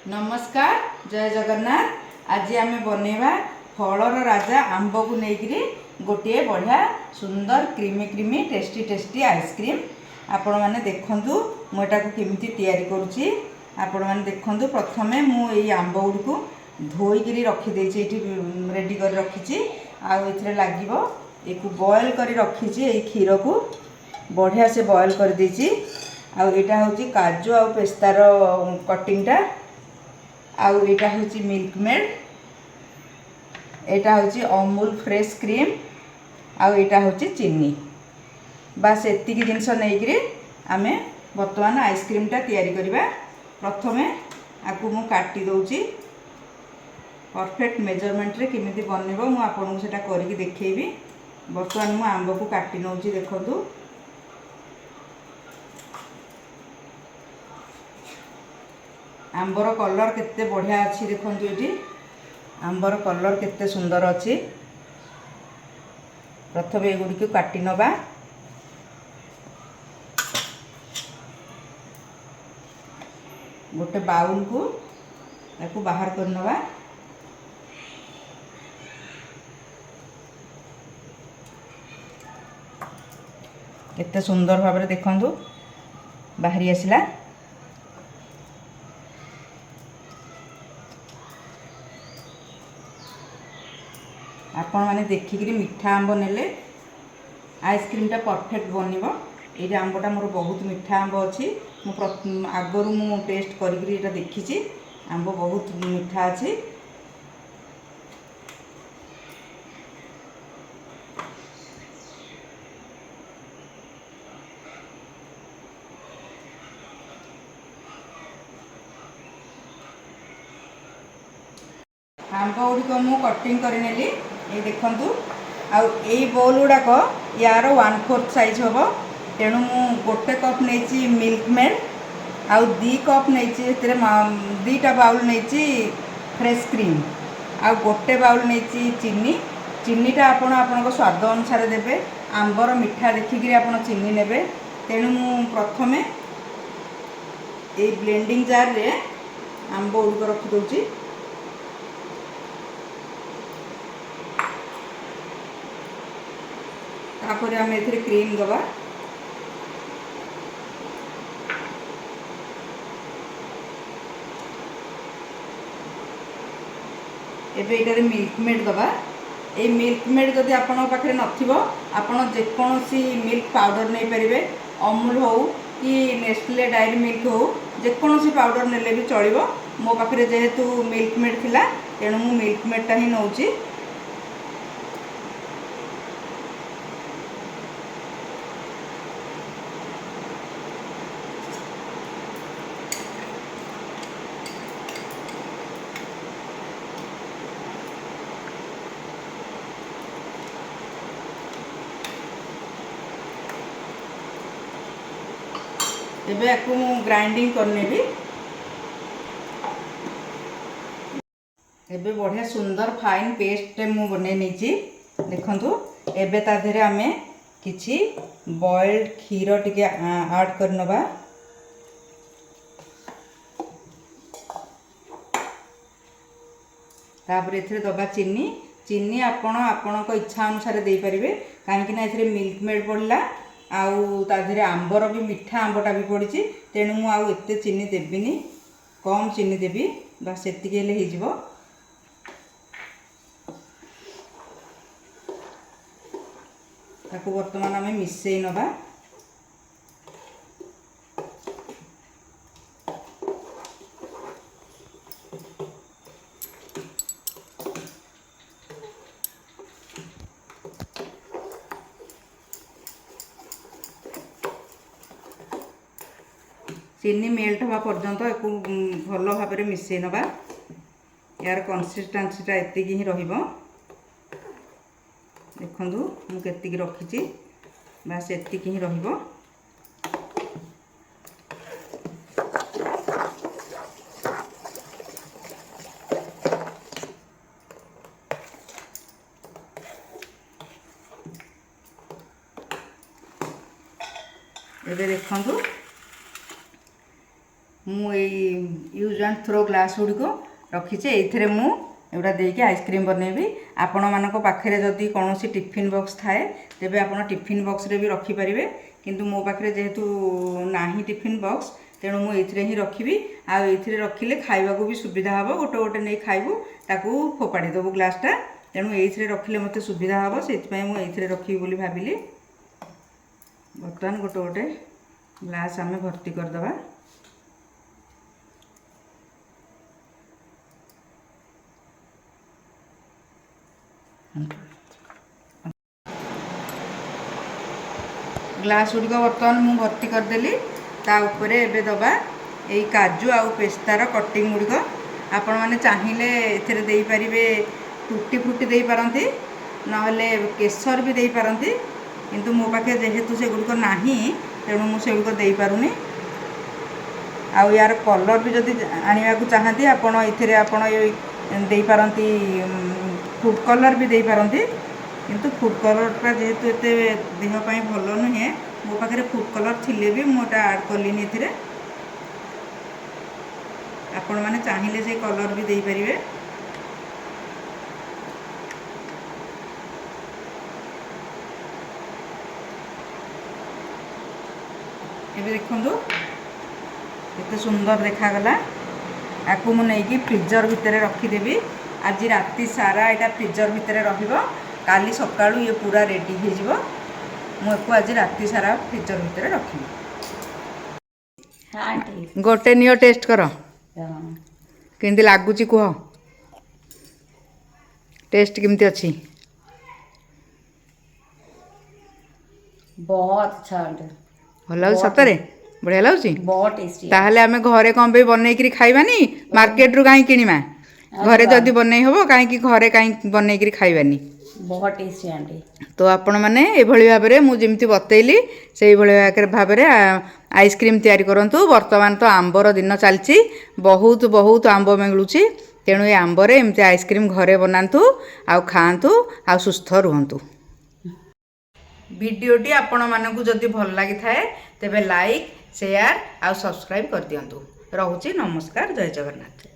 नमस्कार जय जगन्नाथ। आज आम बनवा फलर राजा आंब को लेकिन गोटे बढ़िया सुंदर creamy creamy tasty tasty ice cream आपण मैंने देखु मुझा केमी तैयारी करुच्ची। आपण मैंने देखु प्रथमे मुझे आंब गुड़ी को धोईक रखीदे रेडी कर रखी आउ लगे एक बॉयल कर रखी क्षीर को बढ़िया से बॉयल कर देची। आउटा हूँ काजू आ पेस्तार कटिंगटा आउ एटा हूँ मिल्क मेड एटा हूँ अमूल फ्रेश क्रीम आउ एटा हूँ चीनी बास एति जिनस नहीं आम बर्तमान आइसक्रीमटा तैयारी करवा। प्रथमे आपको मु काटी दौची परफेक्ट मेजरमेंट रे केमिति बनइबो मु आपन को सेटा करिक देखैबी। बर्तमान मु आंब को काटी नौची देखंतु आंबर कलर केते बढ़िया अच्छी देखो ये आंबर कलर केते सुंदर अच्छी। प्रथम एगुड़ी को काटी नवा गोटे बाउल को ताकू बाहर कर नवा। केते सुंदर भाव देखंतु बाहरी आसिला। आपण मैंने देखिक मीठा आंब नेले आइसक्रीमटा परफेक्ट बनइबो। ये आंबटा मोर बहुत मीठा आंब अच्छी आगरू मु टेस्ट कर देखी आंब बहुत मीठा अच्छी। आंब गुड़िक मु कटिंग करनेली ये देखंतु आउ यही बोल गुड़ाक यार 1/4 साइज हम तेणु मु गोटे कप नहीं मिल्क मेड आउ 2 कप नहीं दीटा बाउल नहीं फ्रेश क्रीम आउ गोटे बाउल नहीं चीनी। चीनीटा आपण आपण स्वाद अनुसार देबे आंबर मिठा देखिक आपण चीनी नेबे। तेणु मु प्रथमे ये ब्लेंडिंग जार रे आंब गुड़िक रखी दउची। तापर आम ए क्रीम दबा एबे मिल्क मेड दबा। ये मिल्क मेड जदि आपण पाखे नथिबो आपण जेकोसी मिल्क पाउडर नहीं पारे अमूल हो कि नेस्ले डायरी मिल्क हो जेकोसी पाउडर नेले भी चलिबो। मो पाखे जेहेतु मिल्क मेड थिला तेणु मु मिल्क मेडटा ही नौची। एबे आपको ग्राइंडिंग करने भी एबे बढ़िया सुंदर फाइन पेस्ट मु बने नहीं देखंतु। एबे ता देहरे आमे किछि बॉइल्ड क्षीर टिके ऐड कर नबा। तापर एथिरे दबा चीनी। चीनी आपण आपण को इच्छा अनुसार दे परिबे काहे ना एथिरे मिल्क मेड पड़ला आउ ताधरे आंबर भी मीठा आंबटा भी पड़ी तेणु मु आउ एते चीनी देबिनी कम चीनी देबी बस एतिक हेले हो जिवो। ताकू वर्तमान आमे मिसई नबा। चीनी मेल्ट हवा पर्यंत एक भल भाव में मिसई नबा। यार कंसिस्टेंसीटा एतिक ही रहिबो। देखंतु मु केतिक रखिछि बस एतिक ही रहिबो। एबे देखंतु यूज एंड थ्रो ग्लास गुड़िक रखी ये एगुड़ा देकी आइसक्रीम बनैबी। आपण मानक पाखे जदि कौन टिफिन बॉक्स थाए तेबे आपण टिफिन बॉक्स रे भी रखिपारे, किंतु मो पाखे जेहेतु नाही टिफिन बॉक्स तेणु मुझे ही रखी आउ रखिले खाइबा भी सुविधा हम, गोटे गोटे नहीं खाइबू ताकू फोपाड़ी देबू ग्लासटा, तेणु ये रखिले मत सुविधा हम से मुझे रखी बोली भाविली। बर्तमान गोटे गोटे ग्लास आम भर्ती करदबा। ग्लास गुड़िक बर्तमान मु भर्ती करदेली। ता उपरे एबे दबा यही काजू आउ पेस्तार कटिंग गुड़िक आपण मैंने चाहिए एथिरे देई परिबे, टूटी फ्रूटी देई पारंती नहले केसर भी देई पारंती, किंतु मो पाखे जेहेतु से गुड़िक नाही तेणु मु से गुड़िक देई पारुनी। आउ यार कलर भी जदि आनिबा को चाहती आपण एथिरे आपण देई पारंती, फूड कलर भी देई पारंती, किंतु फूड कलरटा जेहेतु एते देह पाई भल नुहे मो पाखे फूड कलर थिले भी मोटा ऐड कलिनी एथिरे। आपण माने चाहिए से कलर भी देई परिबे। एबे देखंतु केते सुंदर देखा आपको मु नहीं फ्रिजर भितर रखीदेवी। आज राति सारा यहाँ फ्रिजर भितर रहिबो, काली सकाळू ये पूरा रेडी हो मुझे आज राति सारा फ्रिजर भितर रखी। गोटे नियो टेस्ट कर केमती लगुच कह, टेस्ट केमती अच्छी? बहुत अच्छा भल लगे सतरे, बढ़िया लगुच। बहुत टेस्टी। ताहले आमे घरे कम पे बनई खाइबानी, मार्केट रु कहीं किनिमा? घरे जदि बनई हबो कहीं घरे कहीं बनई खाइबानी। बहुत टेस्टी आंटी। तो आपण मैंने ये भाव में मुझे बतैली से भाव में आइसक्रीम तैयारी करंतु। वर्तमान तो आंबर दिन चलती, बहुत बहुत आंब मिलूँ, तेणु ये आंबर एमती आइसक्रीम घरे बनातु आउ खातु आ सुस्थ रुहतु। वीडियोटी आपण मानकु जदि भल लगी थाए तेबे लाइक शेयर आउ सब्सक्राइब कर दियंतु। रहुची नमस्कार, जय जगन्नाथ।